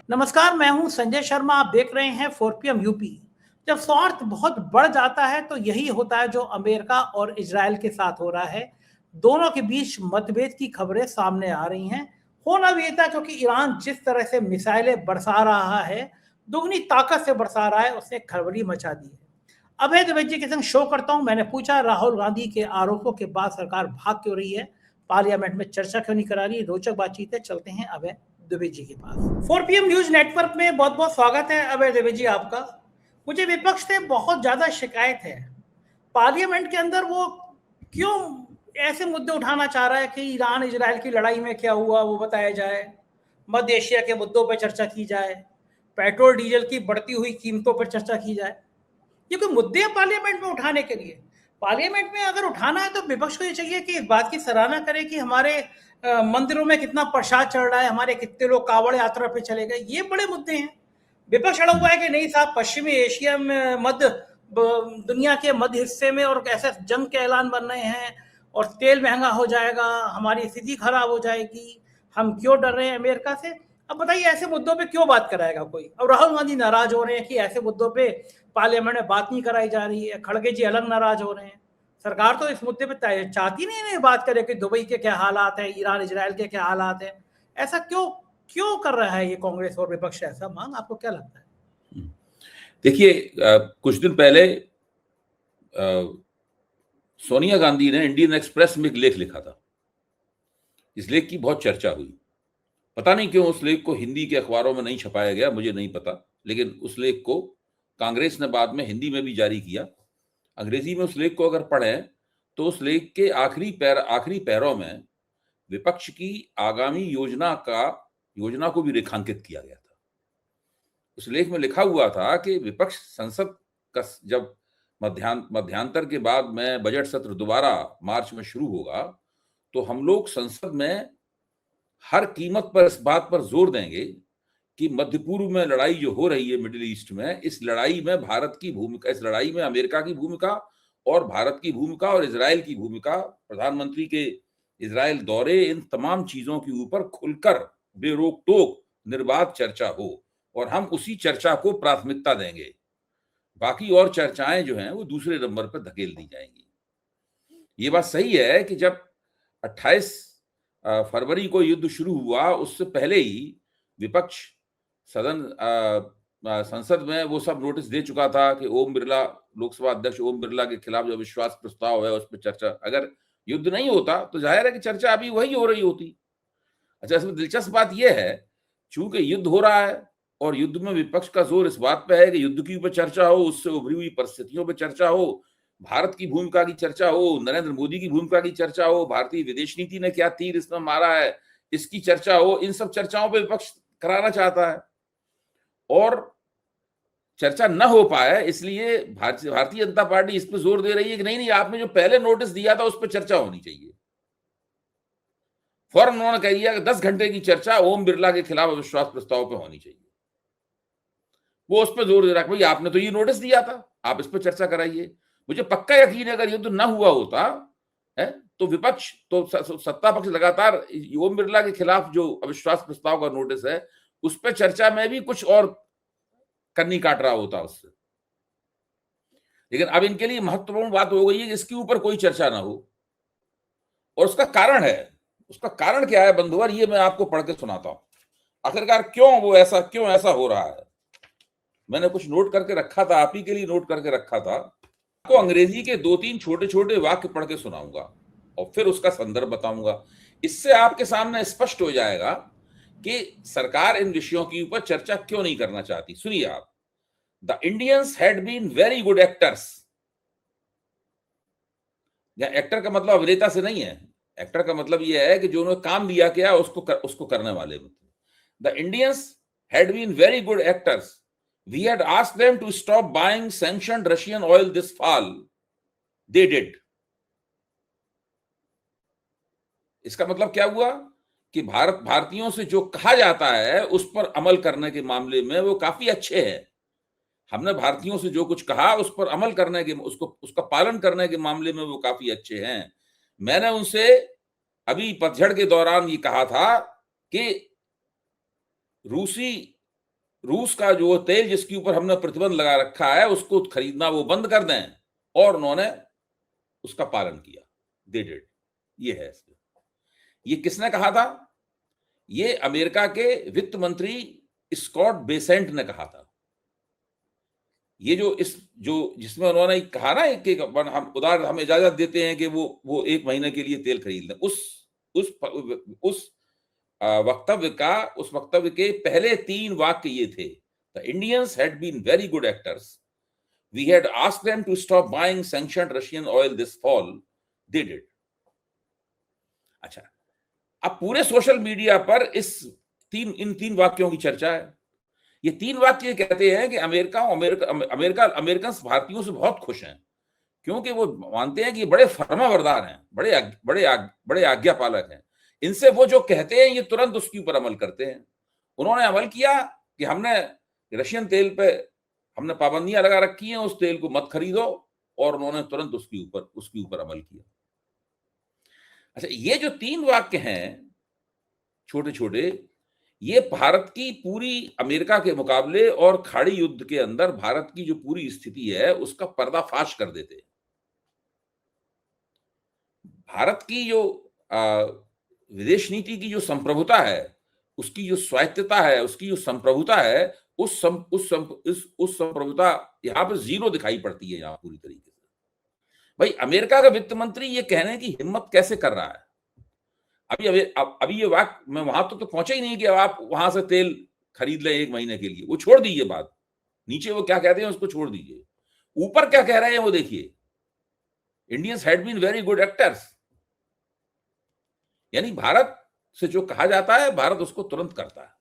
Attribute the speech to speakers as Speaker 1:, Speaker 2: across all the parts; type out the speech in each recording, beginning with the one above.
Speaker 1: नमस्कार, मैं हूं संजय शर्मा। आप देख रहे हैं 4PM यूपी। जब स्वार्थ बहुत बढ़ जाता है तो यही होता है जो अमेरिका और इजराइल के साथ हो रहा है। दोनों के बीच मतभेद की खबरें सामने आ रही हैं। होना भी था क्योंकि ईरान जिस तरह से मिसाइलें बरसा रहा है, दुगनी ताकत से बरसा रहा है, उसने खलबली मचा दी है। अभय द्विवेदी के संग शो करता हूं। मैंने पूछा, राहुल गांधी के आरोपों के बाद सरकार भाग क्यों रही है, पार्लियामेंट में चर्चा क्यों नहीं करा रही। रोचक बातचीत है, चलते हैं अभय द्विवेदी के पास। 4PM न्यूज नेटवर्क में बहुत बहुत स्वागत है अभय द्विवेदी आपका। मुझे विपक्ष से बहुत ज्यादा शिकायत है, पार्लियामेंट के अंदर वो क्यों ऐसे मुद्दे उठाना चाह रहा है कि ईरान इजराइल की लड़ाई में क्या हुआ वो बताया जाए, मध्य एशिया के मुद्दों पर चर्चा की जाए, पेट्रोल डीजल की बढ़ती हुई कीमतों पर चर्चा की जाए। ये कोई मुद्दे हैं पार्लियामेंट में उठाने के लिए? पार्लियामेंट में अगर उठाना है तो विपक्ष को ये चाहिए कि इस बात की सराहना करे कि हमारे मंदिरों में कितना प्रसाद चढ़ रहा है, हमारे कितने लोग कावड़ यात्रा पे चले गए। ये बड़े मुद्दे हैं। विपक्ष अड़ा हुआ है कि नहीं साहब, पश्चिमी एशिया में दुनिया के मध्य हिस्से में और ऐसे जंग के ऐलान बन रहे हैं और तेल महंगा हो जाएगा, हमारी स्थिति खराब हो जाएगी, हम क्यों डर रहे हैं अमेरिका से। अब बताइए, ऐसे मुद्दों पे क्यों बात कराएगा कोई? अब राहुल गांधी नाराज हो रहे हैं कि ऐसे मुद्दों पे पार्लियामेंट में बात नहीं कराई जा रही है। खड़गे जी अलग नाराज हो रहे हैं। सरकार तो इस मुद्दे पे चाहती नहीं बात करे कि दुबई के क्या हालात हैं, ईरान इजराइल के क्या हालात हैं। ऐसा क्यों क्यों कर रहा है ये कांग्रेस और विपक्ष ऐसा मांग? आपको क्या लगता है?
Speaker 2: देखिए, कुछ दिन पहले सोनिया गांधी ने इंडियन एक्सप्रेस में एक लेख लिखा था। इस लेख की बहुत चर्चा हुई। पता नहीं क्यों उस लेख को हिंदी के अखबारों में नहीं छपाया गया, मुझे नहीं पता, लेकिन उस लेख को कांग्रेस ने बाद में हिंदी में भी जारी किया। अंग्रेजी में उस लेख को अगर पढ़ें तो उस लेख के आखिरी पैरों में विपक्ष की आगामी योजना को भी रेखांकित किया गया था। उस लेख में लिखा हुआ था कि विपक्ष संसद का जब मध्यांतर के बाद में बजट सत्र दोबारा मार्च में शुरू होगा तो हम लोग संसद में हर कीमत पर इस बात पर जोर देंगे कि मध्य पूर्व में लड़ाई जो हो रही है, मिडिल ईस्ट में, इस लड़ाई में भारत की भूमिका, इस लड़ाई में अमेरिका की भूमिका और भारत की भूमिका और इजराइल की भूमिका, प्रधानमंत्री के इजराइल दौरे, इन तमाम चीजों के ऊपर खुलकर बेरोक टोक निर्बाध चर्चा हो और हम उसी चर्चा को प्राथमिकता देंगे। बाकी और चर्चाएं जो हैं वो दूसरे नंबर पर धकेल दी जाएंगी। ये बात सही है कि जब 28 फरवरी को युद्ध शुरू हुआ, उससे पहले ही विपक्ष संसद में वो सब नोटिस दे चुका था कि लोकसभा अध्यक्ष ओम बिरला के खिलाफ जो विश्वास प्रस्ताव है उस पर चर्चा, अगर युद्ध नहीं होता तो जाहिर है कि चर्चा अभी वही हो रही होती। अच्छा, इसमें दिलचस्प बात यह है, चूंकि युद्ध हो रहा है और युद्ध में विपक्ष का जोर इस बात पे है कि युद्ध की ऊपर चर्चा हो, उससे उभरी हुई परिस्थितियों पर चर्चा हो, भारत की भूमिका की चर्चा हो, नरेंद्र मोदी की भूमिका की चर्चा हो, भारतीय विदेश नीति ने क्या तीर इसमें मारा है इसकी चर्चा हो। इन सब चर्चाओं पर विपक्ष कराना चाहता है और चर्चा न हो पाए इसलिए भारतीय जनता पार्टी इस पर जोर दे रही है कि नहीं, आपने जो पहले नोटिस दिया था उस पर चर्चा होनी चाहिए। फौरन उन्होंने कह दिया कि 10 घंटे की चर्चा ओम बिरला के खिलाफ अविश्वास प्रस्ताव पर होनी चाहिए। वो उस पर जोर दे रहा है, भाई आपने तो ये नोटिस दिया था, आप इस पर चर्चा कराइए। मुझे पक्का यकीन है अगर युद्ध न हुआ होता है तो विपक्ष तो सत्ता पक्ष लगातार ओम बिरला के खिलाफ जो अविश्वास प्रस्ताव का नोटिस है उस पर चर्चा में भी कुछ और कन्नी काट रहा होता उससे। लेकिन अब इनके लिए महत्वपूर्ण बात हो गई है कि इसके ऊपर कोई चर्चा ना हो और उसका कारण है। उसका कारण क्या है बंधुवर, ये मैं आपको पढ़ के सुनाता हूं। आखिरकार क्यों ऐसा हो रहा है। मैंने कुछ नोट करके रखा था, आप ही के लिए नोट करके रखा था। आपको अंग्रेजी के 2-3 छोटे छोटे वाक्य पढ़ के सुनाऊंगा और फिर उसका संदर्भ बताऊंगा। इससे आपके सामने स्पष्ट हो जाएगा कि सरकार इन विषयों के ऊपर चर्चा क्यों नहीं करना चाहती। सुनिए आप। The Indians had been very good actors. Actor का मतलब अभिनेता से नहीं है, एक्टर का मतलब यह है कि जो उन्होंने काम दिया क्या उसको करने वाले। The Indians had been very good actors. We had asked them to stop buying sanctioned Russian oil this fall. They did. इसका मतलब क्या हुआ कि भारतीयों से जो कहा जाता है उस पर अमल करने के मामले में वो काफी अच्छे हैं। हमने भारतीयों से जो कुछ कहा उस पर अमल करने के, उसका पालन करने के मामले में वो काफी अच्छे हैं। मैंने उनसे अभी पतझड़ के दौरान ये कहा था कि रूसी रूस का जो तेल जिसके ऊपर हमने प्रतिबंध लगा रखा है उसको खरीदना वो बंद कर दें, और उन्होंने उसका पालन किया। They did. ये है इसमें। ये किसने कहा था? ये अमेरिका के वित्त मंत्री स्कॉट बेसेंट ने कहा था। ये जो जिसमें उन्होंने कहा ना कि हम उदाहरण हम इजाजत देते हैं कि वो 1 महीने के लिए तेल खरीद लें, उस वक्तव्य के पहले 3 वाक्य ये थे: the Indians had been very good actors, we had asked them to stop buying sanctioned Russian oil this fall, they did. अच्छा, अब पूरे सोशल मीडिया पर इन 3 वाक्यों की चर्चा है। ये 3 वाक्य कहते हैं कि अमेरिकन भारतीयों से बहुत खुश हैं, क्योंकि वो मानते हैं कि ये बड़े फर्माबरदार हैं, बड़े आज्ञा पालक हैं। इनसे वो जो कहते हैं ये तुरंत उसके ऊपर अमल करते हैं। उन्होंने अमल किया कि हमने रशियन तेल पे हमने पाबंदियां लगा रखी हैं, उस तेल को मत खरीदो, और उन्होंने तुरंत उसके ऊपर अमल किया। अच्छा, ये जो 3 वाक्य हैं छोटे छोटे, ये भारत की पूरी अमेरिका के मुकाबले और खाड़ी युद्ध के अंदर भारत की जो पूरी स्थिति है उसका पर्दाफाश कर देते हैं। भारत की जो विदेश नीति की जो संप्रभुता है, उसकी जो स्वायत्तता है, उसकी जो संप्रभुता है, उस संप्रभुता यहां पर जीरो दिखाई पड़ती है यहां पूरी तरीके से। भाई, अमेरिका का वित्त मंत्री ये कहने की हिम्मत कैसे कर रहा है? अभी ये वाक्य मैं वहां तो पहुंचा ही नहीं कि आप वहां से तेल खरीद लें 1 महीने के लिए। वो छोड़ दीजिए बात, नीचे वो क्या कहते हैं उसको छोड़ दीजिए। ऊपर क्या कह रहे हैं वो देखिए: Indians had been very good actors. यानी भारत से जो कहा जाता है भारत उसको तुरंत करता है।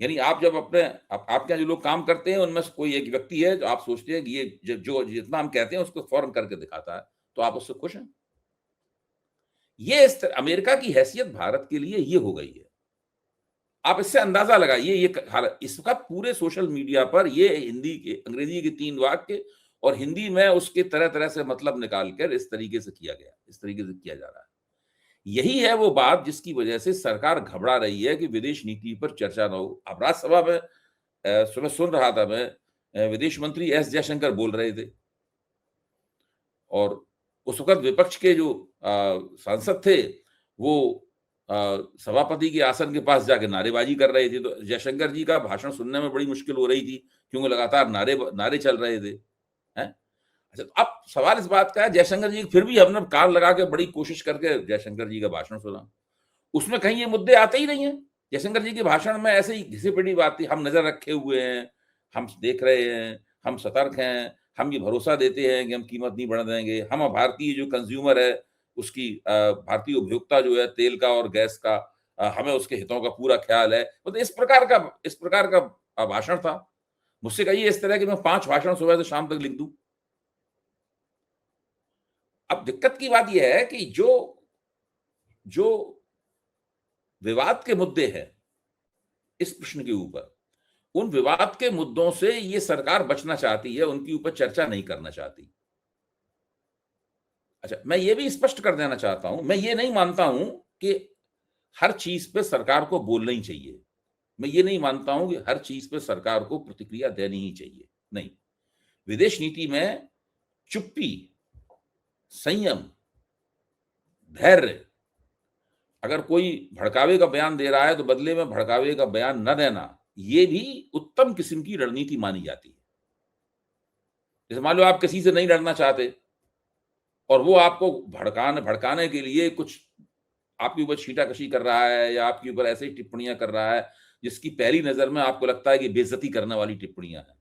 Speaker 2: यानी आप जब आपके यहाँ जो लोग काम करते हैं उनमें से कोई एक व्यक्ति है जो आप सोचते हैं कि ये जो जितना हम कहते हैं उसको फौरन करके दिखाता है, तो आप उससे खुश हैं। ये अमेरिका की हैसियत भारत के लिए ये हो गई है। आप इससे अंदाजा लगाइए ये इसका पूरे सोशल मीडिया पर ये अंग्रेजी के 3 वाक्य और हिंदी में उसके तरह तरह से मतलब निकालकर इस तरीके से किया जा रहा है। यही है वो बात जिसकी वजह से सरकार घबरा रही है कि विदेश नीति पर चर्चा न हो। अब राज्यसभा में सुबह सुन रहा था मैं, विदेश मंत्री एस जयशंकर बोल रहे थे, और उस वक्त विपक्ष के जो सांसद थे वो सभापति के आसन के पास जाके नारेबाजी कर रहे थे। तो जयशंकर जी का भाषण सुनने में बड़ी मुश्किल हो रही थी, क्योंकि लगातार नारे चल रहे थे। अच्छा, तो अब सवाल इस बात का है, जयशंकर जी फिर भी हमने कान लगा के बड़ी कोशिश करके जयशंकर जी का भाषण सुना, उसमें कहीं ये मुद्दे आते ही नहीं है। जयशंकर जी के भाषण में ऐसे ही घिसी पिटी बात थी: हम नजर रखे हुए हैं, हम देख रहे हैं, हम सतर्क हैं, हम ये भरोसा देते हैं कि हम कीमत नहीं बढ़ देंगे, हम भारतीय जो कंज्यूमर है उसकी भारतीय उपभोक्ता जो है तेल का और गैस का, हमें उसके हितों का पूरा ख्याल है। तो इस प्रकार का भाषण था। मुझसे कहिए इस तरह के मैं 5 भाषण सुबह से शाम तक लिख दूं। अब दिक्कत की बात यह है कि जो विवाद के मुद्दे हैं इस प्रश्न के ऊपर, उन विवाद के मुद्दों से ये सरकार बचना चाहती है, उनके ऊपर चर्चा नहीं करना चाहती। अच्छा, मैं ये भी स्पष्ट कर देना चाहता हूं, मैं ये नहीं मानता हूं कि हर चीज पे सरकार को बोलना ही चाहिए। मैं ये नहीं मानता हूं कि हर चीज पे सरकार को प्रतिक्रिया देनी ही चाहिए। नहीं, विदेश नीति में चुप्पी, संयम, धैर्य, अगर कोई भड़कावे का बयान दे रहा है तो बदले में भड़कावे का बयान न देना, ये भी उत्तम किस्म की रणनीति मानी जाती है। जैसे मान लो आप किसी से नहीं लड़ना चाहते और वो आपको भड़काने के लिए कुछ आपके ऊपर छींटाकशी कर रहा है या आपके ऊपर ऐसे ही टिप्पणियां कर रहा है जिसकी पहली नजर में आपको लगता है कि बेइज्जती करने वाली टिप्पणियां हैं,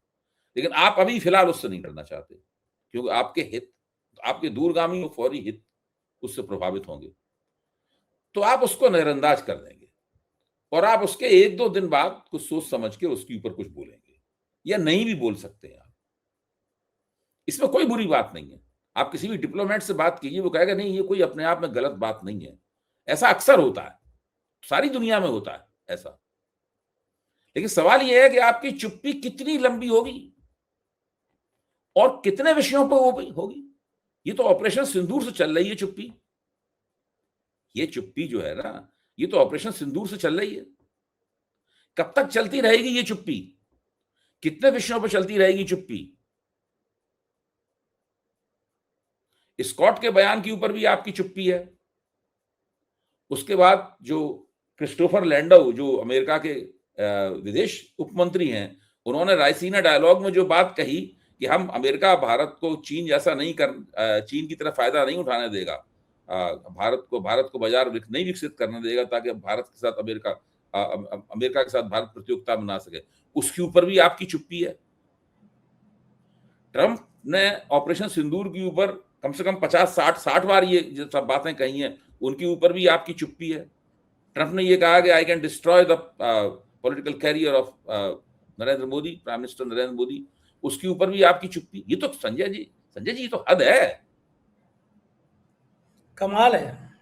Speaker 2: लेकिन आप अभी फिलहाल उससे नहीं लड़ना चाहते क्योंकि आपके दूरगामी और फौरी हित उससे प्रभावित होंगे, तो आप उसको नजरअंदाज कर देंगे और आप उसके 1-2 दिन बाद कुछ सोच समझ के उसके ऊपर कुछ बोलेंगे या नहीं भी बोल सकते हैं आप। इसमें कोई बुरी बात नहीं है। आप किसी भी डिप्लोमेट से बात कीजिए, वो कहेगा नहीं ये कोई अपने आप में गलत बात नहीं है। ऐसा अक्सर होता है, सारी दुनिया में होता है ऐसा। लेकिन सवाल यह है कि आपकी चुप्पी कितनी लंबी होगी और कितने विषयों पर होगी। ये तो ऑपरेशन सिंदूर से चल रही है चुप्पी। ये चुप्पी जो है ना, ये तो ऑपरेशन सिंदूर से चल रही है। कब तक चलती रहेगी ये चुप्पी? कितने विषयों पर चलती रहेगी चुप्पी? स्कॉट के बयान के ऊपर भी आपकी चुप्पी है। उसके बाद जो क्रिस्टोफर लैंडौ, जो अमेरिका के विदेश उपमंत्री हैं, उन्होंने रायसीना डायलॉग में जो बात कही कि हम अमेरिका भारत को चीन जैसा नहीं चीन की तरह फायदा नहीं उठाने देगा, भारत को बाजार नहीं विकसित करने देगा ताकि भारत के साथ अमेरिका के साथ भारत प्रतियोगिता बना सके, उसके ऊपर भी आपकी चुप्पी है। ट्रंप ने ऑपरेशन सिंदूर के ऊपर कम से कम 50-60 बार ये जो सब बातें कही हैं, उनके ऊपर भी आपकी चुप्पी है। ट्रंप ने ये कहा कि I can destroy the political carrier of Narendra Modi, prime minister Narendra Modi, उसके ऊपर भी आपकी चुप्पी। ये तो संजय जी ये तो हद है,
Speaker 1: कमाल है,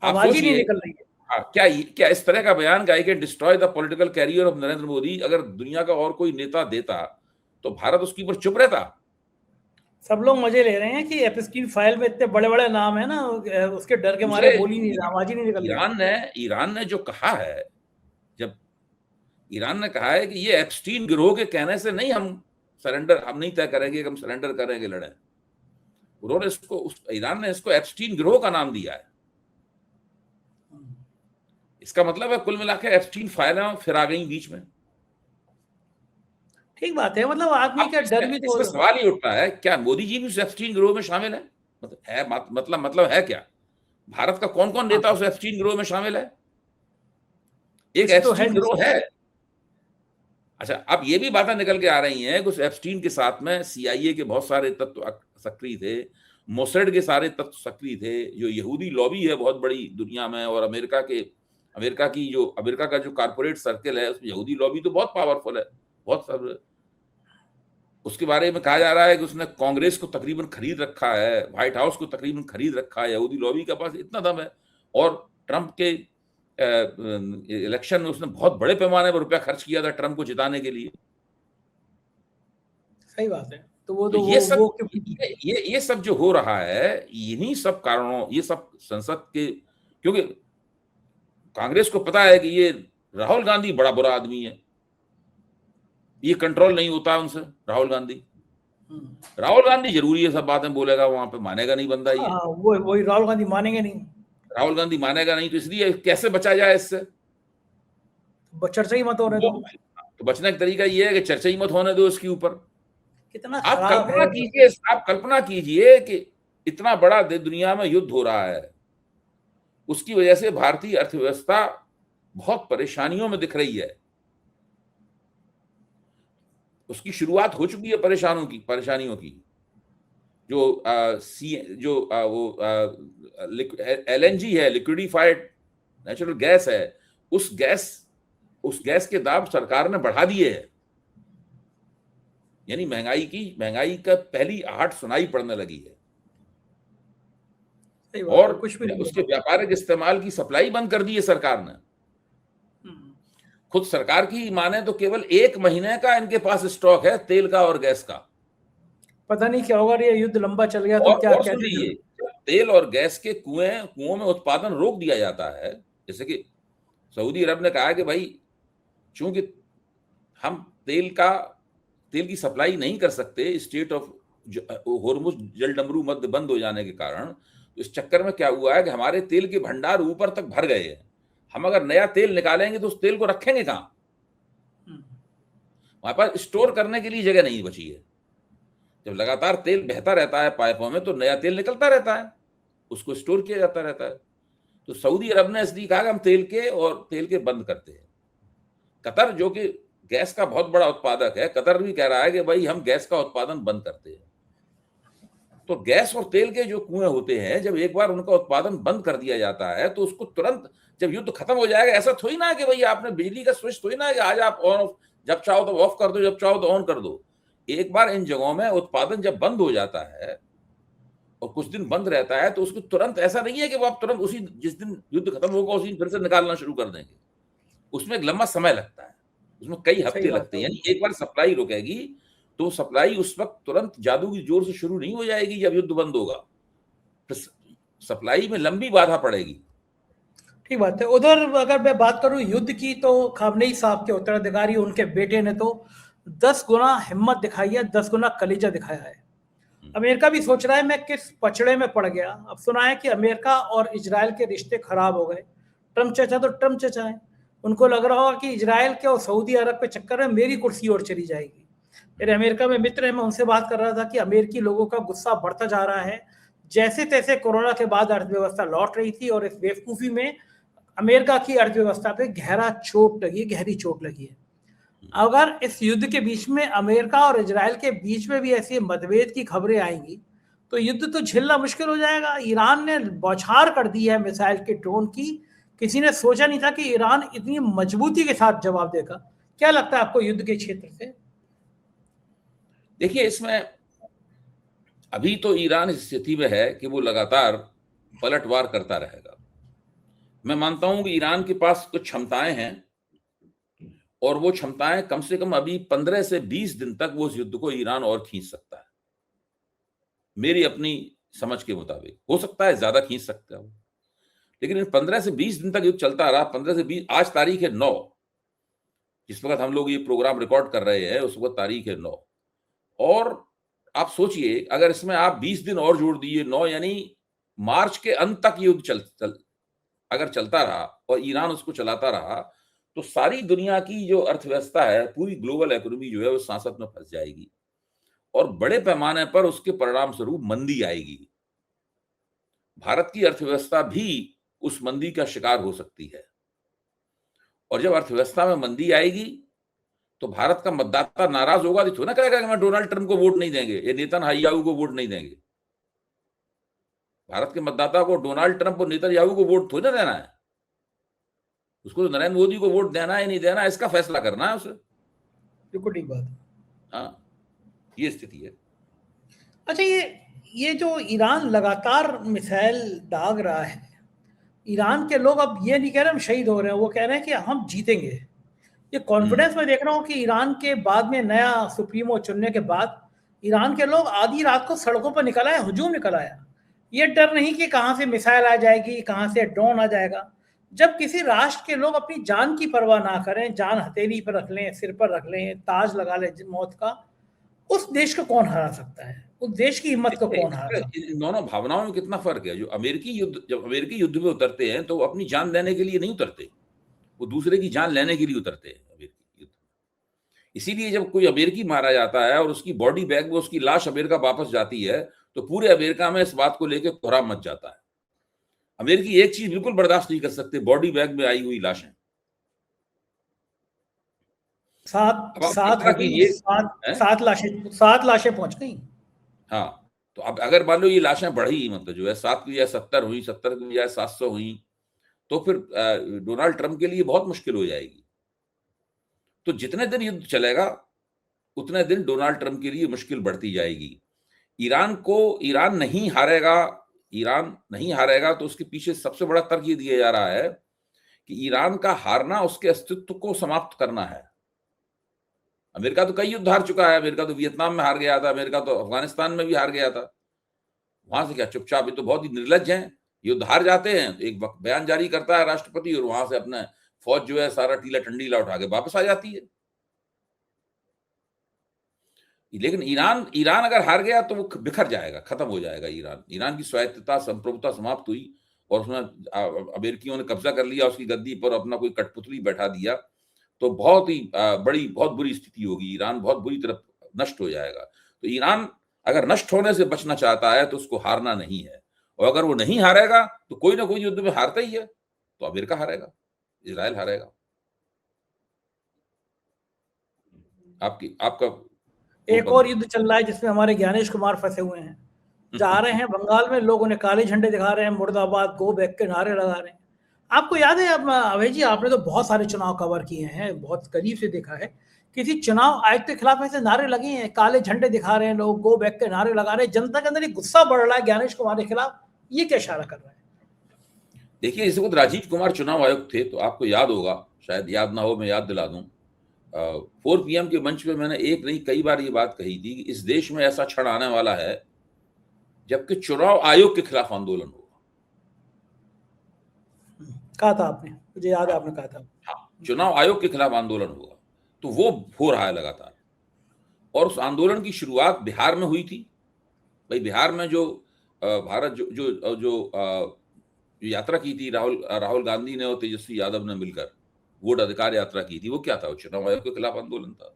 Speaker 1: आवाज ही नहीं निकल रही है।
Speaker 2: क्या इस तरह का बयान I can destroy the political carrier of Narendra Modi अगर दुनिया का और कोई नेता देता तो भारत उसके ऊपर चुप रहता?
Speaker 1: सब लोग मजे ले रहे हैं कि एप्स्टीन फाइल में इतने बड़े बड़े नाम है ना, उसके डर के मारे बोल ही नहीं रहा, आवाज ही नहीं निकल रही।
Speaker 2: ईरान ने जो कहा है, जब ईरान ने कहा है कि ये एप्स्टीन गिरोह के कहने से नहीं हम नहीं तय करेंगे कि हम सरेंडर करेंगे लड़े, उन्होंने ईरान ने इसको एप्स्टीन गिरोह का नाम दिया है। इसका मतलब है कुल मिलाकर एप्स्टीन फाइलें फिर आ गई बीच में।
Speaker 1: ठीक बात है, मतलब आदमी का डर भी तो
Speaker 2: सवाल ही उठता है, क्या मोदी जी भी उस एप्स्टीन गिरोह में शामिल है? मतलब है क्या? भारत का कौन कौन नेता उस एप्स्टीन गिरोह में शामिल है? एक एप्स्टीन गिरोह है। अच्छा, अब ये भी बातें निकल के आ रही हैं कि उस एप्स्टीन के साथ में CIA के बहुत सारे तत्व सक्रिय थे, मोसैड के सारे तत्व सक्रिय थे, जो यहूदी लॉबी है बहुत बड़ी दुनिया में, और अमेरिका का जो कॉर्पोरेट सर्कल है उसमें यहूदी लॉबी तो बहुत पावरफुल है, बहुत सब। उसके बारे में कहा जा रहा है कि उसने कांग्रेस को तकरीबन खरीद रखा है, व्हाइट हाउस को तकरीबन खरीद रखा है, यहूदी लॉबी के पास इतना दम है। और ट्रंप के इलेक्शन में उसने बहुत बड़े पैमाने पर रुपया खर्च किया था ट्रंप को जिताने के लिए।
Speaker 1: सही बात है। तो
Speaker 2: ये सब जो हो रहा है, इन्हीं सब कारणों, ये सब संसद के, क्योंकि कांग्रेस को पता है कि ये राहुल गांधी बड़ा बुरा आदमी है, ये कंट्रोल नहीं होता उनसे। राहुल गांधी जरूरी है सब बातें बोलेगा, वहां पे मानेगा नहीं बंदा ये।
Speaker 1: वही राहुल गांधी मानेंगे नहीं।
Speaker 2: राहुल गांधी मानेगा नहीं, तो इसलिए कैसे बचा जाए इससे?
Speaker 1: चर्चा ही मत होने दो।
Speaker 2: तो बचने का तरीका ये है कि चर्चा ही मत होने दो इसके ऊपर।
Speaker 1: कितना
Speaker 2: आप कल्पना कीजिए कि इतना बड़ा दुनिया में युद्ध हो रहा है, उसकी वजह से भारतीय अर्थव्यवस्था बहुत परेशानियों में दिख रही है। उसकी शुरुआत हो चुकी है परेशानियों की। जो LNG है, लिक्विडिफाइड नेचुरल गैस है, उस गैस के दाम सरकार ने बढ़ा दिए हैं। यानी महंगाई का पहली आहट सुनाई पड़ने लगी है। और उसके व्यापारिक इस्तेमाल की सप्लाई बंद कर दी है सरकार ने। खुद सरकार की माने तो केवल 1 महीने का इनके पास स्टॉक है तेल का और गैस का।
Speaker 1: पता नहीं क्या होगा, ये युद्ध लंबा चल गया तो क्या
Speaker 2: सुनिए, तेल और गैस के कुओं में उत्पादन रोक दिया जाता है, जैसे कि सऊदी अरब ने कहा है कि भाई चूंकि हम तेल की सप्लाई नहीं कर सकते, स्टेट ऑफ होर्मुज जलडमरू मध्य बंद हो जाने के कारण, इस चक्कर में क्या हुआ है कि हमारे तेल के भंडार ऊपर तक भर गए हैं। हम अगर नया तेल निकालेंगे तो उस तेल को रखेंगे कहां? हमारे पास स्टोर करने के लिए जगह नहीं बची है। जब लगातार तेल बहता रहता है पाइपों में तो नया तेल निकलता रहता है, उसको स्टोर किया जाता रहता है। तो सऊदी अरब ने इसलिए कहा कि हम तेल के बंद करते हैं। कतर, जो कि गैस का बहुत बड़ा उत्पादक है, कतर भी कह रहा है कि भाई हम गैस का उत्पादन बंद करते हैं। तो गैस और तेल के जो कुएं होते हैं, जब एक बार उनका उत्पादन बंद कर दिया जाता है तो उसको तुरंत, जब युद्ध खत्म हो जाएगा, ऐसा थोड़ी ना है कि भाई आपने बिजली का स्विच थोड़ी ना है कि आज आप ऑन ऑफ, जब चाहो तो ऑफ कर दो, जब चाहो तो ऑन कर दो। एक बार इन जगहों में उत्पादन जब बंद हो जाता है और कुछ दिन बंद रहता है तो उसको तुरंत, ऐसा नहीं है कि वो आप तुरंत उसी जिस दिन युद्ध खत्म होगा उसी दिन फिर से निकालना शुरू कर देंगे। उसमें एक लंबा समय लगता है, उसमें कई हफ्ते लगते हैं। यानी एक बार सप्लाई रुकेगी तो सप्लाई उस वक्त तुरंत जादू की जोर से शुरू नहीं हो जाएगी जब युद्ध बंद होगा, फिर सप्लाई में लंबी बाधा पड़ेगी।
Speaker 1: ठीक बात है। उधर अगर मैं बात करूं युद्ध की, तो खामनेई साहब के उत्तराधिकारी उनके बेटे ने तो 10 गुना हिम्मत दिखाई है, 10 गुना कलेजा दिखाया है। अमेरिका भी सोच रहा है मैं किस पचड़े में पड़ गया। अब सुना है कि अमेरिका और इजराइल के रिश्ते खराब हो गए। ट्रम्प चचा तो ट्रम्प चचा है, उनको लग रहा होगा कि इजराइल के और सऊदी अरब के चक्कर में मेरी कुर्सी और चली जाएगी। मेरे अमेरिका में मित्र है, मैं उनसे बात कर रहा था कि अमेरिकी लोगों का गुस्सा बढ़ता जा रहा है। जैसे तैसे कोरोना के बाद अर्थव्यवस्था लौट रही थी और इस बेवकूफ़ी में अमेरिका की अर्थव्यवस्था पे गहरी चोट लगी है। अगर इस युद्ध के बीच में अमेरिका और इजराइल के बीच में भी ऐसी मतभेद की खबरें आएंगी तो युद्ध तो झेलना मुश्किल हो जाएगा। ईरान ने बौछार कर दी है मिसाइल के ड्रोन की। किसी ने सोचा नहीं था कि ईरान इतनी मजबूती के साथ जवाब देगा। क्या लगता है आपको युद्ध के क्षेत्र से?
Speaker 2: देखिए, इसमें अभी तो ईरान इस स्थिति में है कि वो लगातार पलटवार करता रहेगा। मैं मानता हूं कि ईरान के पास कुछ क्षमताएं हैं और वो क्षमताएं कम से कम अभी 15 से 20 दिन तक वो इस युद्ध को ईरान और खींच सकता है। मेरी अपनी समझ के मुताबिक हो सकता है ज्यादा खींच सकता है, लेकिन इन 15 से 20 दिन तक युद्ध चलता रहा। 15 से 20, आज तारीख है 9, जिस वक्त हम लोग ये प्रोग्राम रिकॉर्ड कर रहे हैं उस वक्त तारीख है 9। और आप सोचिए, अगर इसमें आप 20 दिन और जोड़ दिए, 9 यानी मार्च के अंत तक युद्ध अगर चलता रहा और ईरान उसको चलाता रहा तो सारी दुनिया की जो अर्थव्यवस्था है, पूरी ग्लोबल इकोनॉमी जो है वो सांसत में फंस जाएगी और बड़े पैमाने पर उसके परिणाम स्वरूप मंदी आएगी। भारत की अर्थव्यवस्था भी उस मंदी का शिकार हो सकती है और जब अर्थव्यवस्था में मंदी आएगी तो भारत का मतदाता नाराज होगा तो ना कहेगा कि मैं डोनाल्ड ट्रंप को वोट नहीं देंगे, ये नेतन्याहू को वोट नहीं देंगे। भारत के मतदाता को डोनाल्ड ट्रंप और नेतन्याहू को वोट थोड़ी ना देना है, उसको तो नरेंद्र मोदी को वोट देना है नहीं देना, इसका फैसला करना है उसे।
Speaker 1: बिल्कुल ठीक बात।
Speaker 2: हाँ, ये स्थिति है।
Speaker 1: अच्छा, ये जो ईरान लगातार मिसाइल दाग रहा है, ईरान के लोग अब ये नहीं कह रहे हम शहीद हो रहे हैं, वो कह रहे हैं कि हम जीतेंगे। ये कॉन्फिडेंस में देख रहा हूँ कि ईरान के बाद में नया सुप्रीमो चुनने के बाद ईरान के लोग आधी रात को सड़कों पर निकल आए, हुजूम निकल आया। ये डर नहीं कि कहाँ से मिसाइल आ जाएगी, कहाँ से ड्रोन आ जाएगा। जब किसी राष्ट्र के लोग अपनी जान की परवाह ना करें, जान हथेली पर रख लें, सिर पर रख लें, ताज लगा लें मौत का, उस देश को कौन हरा सकता है? उस देश की हिम्मत को कौन हरा सकता है?
Speaker 2: इन दोनों भावनाओं में कितना फर्क है। जब अमेरिकी युद्ध में उतरते हैं तो वो अपनी जान देने के लिए नहीं उतरते, वो दूसरे की जान लेने के लिए उतरते हैं अमेरिकी युद्ध। इसीलिए जब कोई अमेरिकी मारा जाता है और उसकी बॉडी बैग में उसकी लाश अमेरिका वापस जाती है तो पूरे अमेरिका में इस बात को लेकर कोहराम मच जाता है। अमेरिकी एक चीज बिल्कुल बर्दाश्त नहीं कर सकते, बॉडी बैग में आई हुई लाशें।
Speaker 1: सात लाशें पहुंच गई।
Speaker 2: हाँ, तो अब अगर मान लो ये लाशें बढ़ी, मतलब जो है 7 की या 70 हुई, 70 की या 700 हुई, तो फिर डोनाल्ड ट्रंप के लिए बहुत मुश्किल हो जाएगी। तो जितने दिन युद्ध चलेगा उतने दिन डोनाल्ड ट्रंप के लिए मुश्किल बढ़ती जाएगी। ईरान नहीं हारेगा तो उसके पीछे सबसे बड़ा तर्क ये दिया जा रहा है कि ईरान का हारना उसके अस्तित्व को समाप्त करना है। अमेरिका तो कई युद्ध हार चुका है, अमेरिका तो वियतनाम में हार गया था, अमेरिका तो अफगानिस्तान में भी हार गया था। वहां से क्या चुपचाप, ये तो बहुत ही निर्लज्ज हैं, युद्ध हार जाते हैं तो एक बयान जारी करता है राष्ट्रपति और वहां से अपने फौज जो है सारा टीला टंडीला उठा के वापस आ जाती है। लेकिन ईरान अगर हार गया तो वो बिखर जाएगा, खत्म हो जाएगा। ईरान की स्वायत्तता, संप्रभुता समाप्त हुई और उसमें अमेरिकियों ने कब्जा कर लिया उसकी गद्दी पर, अपना कोई कठपुतली बैठा दिया, तो बहुत बुरी स्थिति होगी। ईरान बहुत बुरी तरह नष्ट हो जाएगा। तो ईरान अगर नष्ट होने से बचना चाहता है तो उसको हारना नहीं है, और अगर वो नहीं हारेगा तो कोई ना कोई युद्ध में हारता ही है। तो अमेरिका हारेगा, इजराइल हारेगा। आपका
Speaker 1: एक और युद्ध चल रहा है जिसमें हमारे ज्ञानेश कुमार फंसे हुए हैं। जा रहे हैं बंगाल में, लोगों ने काले झंडे दिखा रहे हैं, मुर्दाबाद, गो बैक के नारे लगा रहे हैं। आपको याद है, अब अभय जी आपने तो बहुत सारे चुनाव कवर किए हैं, बहुत करीब से देखा है, किसी चुनाव आयुक्त के खिलाफ ऐसे नारे लगे हैं, काले झंडे दिखा रहे हैं लोग, गो बैक के नारे लगा रहे हैं, जनता के अंदर एक गुस्सा बढ़ रहा है ज्ञानेश कुमार के खिलाफ, ये क्या इशारा कर रहा है?
Speaker 2: देखिए, इस वक्त राजीव कुमार चुनाव आयुक्त थे, तो आपको याद होगा, शायद याद ना हो, मैं याद दिला दूं। 4 PM के मंच पे मैंने एक नहीं कई बार ये बात कही थी कि इस देश में ऐसा क्षण आने वाला है जबकि चुनाव आयोग के खिलाफ आंदोलन होगा।
Speaker 1: कहा था आपने, मुझे याद है आपने कहा था।
Speaker 2: हाँ, चुनाव आयोग के खिलाफ आंदोलन होगा, तो वो हो रहा है लगातार। और उस आंदोलन की शुरुआत बिहार में हुई थी। भाई बिहार में जो भारत जो जो जो यात्रा की थी राहुल गांधी ने और तेजस्वी यादव ने मिलकर वोट अधिकार यात्रा की थी, वो क्या था? वो चुनाव आयोग के खिलाफ आंदोलन था।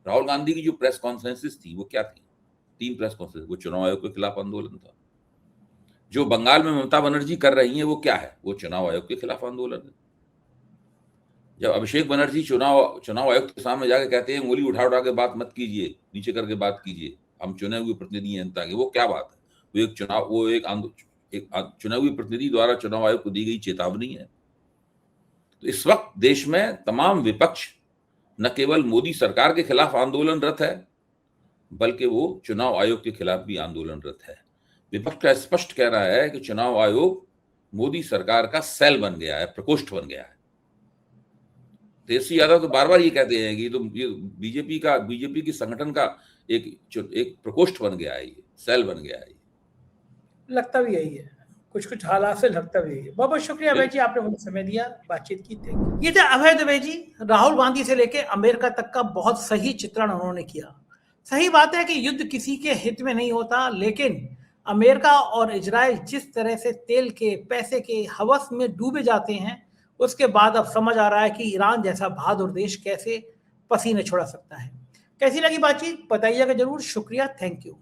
Speaker 2: राहुल गांधी की जो प्रेस कॉन्फ्रेंसेस थी वो क्या थी? 3 प्रेस कॉन्फ्रेंस, वो चुनाव आयोग के खिलाफ आंदोलन था। जो बंगाल में ममता बनर्जी कर रही है वो क्या है? वो चुनाव आयोग के खिलाफ आंदोलन है। जब अभिषेक बनर्जी चुनाव आयोग के सामने जाके कहते हैं उंगली उठा उठा के बात मत कीजिए, नीचे करके बात कीजिए, हम चुने हुए प्रतिनिधि हैं जनता के, वो क्या बात है? वो एक चुने हुए प्रतिनिधि द्वारा चुनाव आयोग को दी गई चेतावनी है। तो इस वक्त देश में तमाम विपक्ष न केवल मोदी सरकार के खिलाफ आंदोलनरत है, बल्कि वो चुनाव आयोग के खिलाफ भी आंदोलनरत है। विपक्ष का स्पष्ट कह रहा है कि चुनाव आयोग मोदी सरकार का सेल बन गया है, प्रकोष्ठ बन गया है। तेजस्वी यादव तो बार बार ये कहते हैं कि तो ये बीजेपी की संगठन का एक प्रकोष्ठ बन गया है, ये सेल बन गया है।
Speaker 1: लगता भी यही है, कुछ कुछ हालात से लगता भी यही है। बहुत बहुत शुक्रिया अभय जी, आपने मुझे समय दिया, बातचीत की। ये थे अभय दुबे जी। राहुल गांधी से लेके अमेरिका तक का बहुत सही चित्रण उन्होंने किया। सही बात है कि युद्ध किसी के हित में नहीं होता, लेकिन अमेरिका और इजराइल जिस तरह से तेल के पैसे के हवस में डूबे जाते हैं, उसके बाद अब समझ आ रहा है कि ईरान जैसा बहादुर देश कैसे पसीने छुड़ा सकता है। कैसी लगी बातचीत बताइएगा जरूर। शुक्रिया, थैंक यू।